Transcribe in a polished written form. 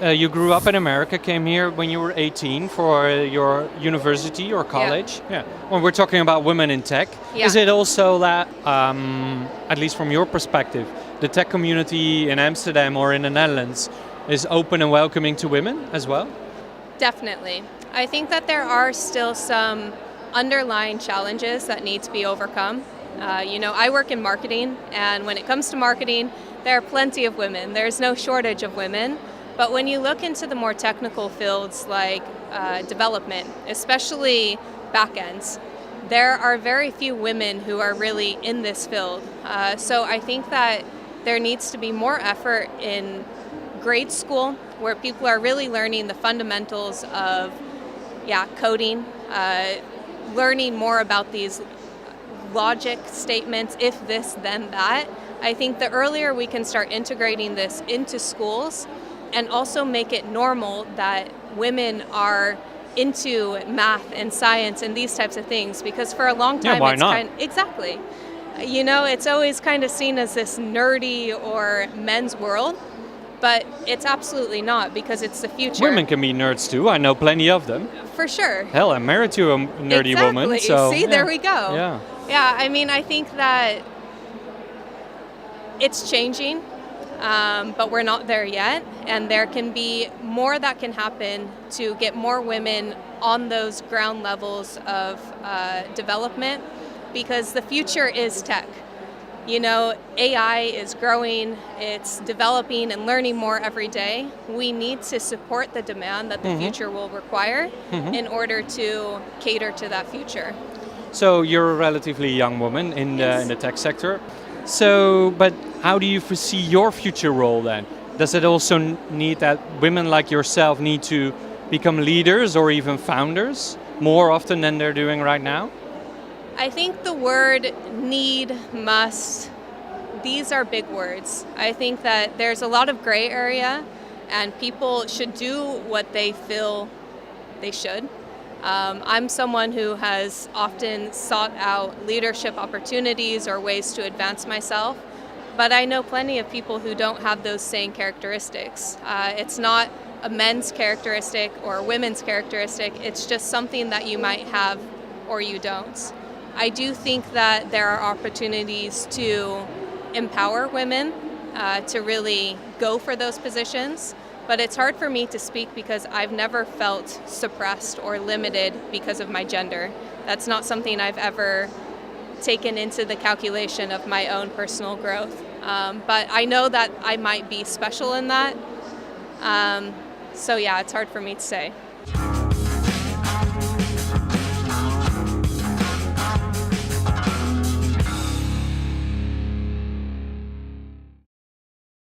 You grew up in America, came here when you were 18 for your university or college. Yeah. When we're talking about women in tech, is it also that, at least from your perspective, the tech community in Amsterdam or in the Netherlands is open and welcoming to women as well? Definitely. I think that there are still some underlying challenges that need to be overcome. I work in marketing, and when it comes to marketing, there are plenty of women. There's no shortage of women. But when you look into the more technical fields like development, especially backends, there are very few women who are really in this field. So I think that there needs to be more effort in grade school where people are really learning the fundamentals of coding, learning more about these logic statements, if this, then that. I think the earlier we can start integrating this into schools and also make it normal that women are into math and science and these types of things, because for a long time why not? Exactly. It's always kind of seen as this nerdy or men's world, but it's absolutely not, because it's the future. Women can be nerds too. I know plenty of them. For sure. Hell, I'm married to a nerdy woman. So See, there we go. Yeah. Yeah, I think that it's changing, but we're not there yet. And there can be more that can happen to get more women on those ground levels of development, because the future is tech. AI is growing, it's developing and learning more every day. We need to support the demand that the future will require in order to cater to that future. So you're a relatively young woman in the tech sector. So, but how do you foresee your future role then? Does it also need that women like yourself need to become leaders or even founders more often than they're doing right now? I think the word need, must, these are big words. I think that there's a lot of gray area, and people should do what they feel they should. I'm someone who has often sought out leadership opportunities or ways to advance myself, but I know plenty of people who don't have those same characteristics. It's not a men's characteristic or a women's characteristic, it's just something that you might have or you don't. I do think that there are opportunities to empower women to really go for those positions, but it's hard for me to speak because I've never felt suppressed or limited because of my gender. That's not something I've ever taken into the calculation of my own personal growth. But I know that I might be special in that. So yeah, it's hard for me to say.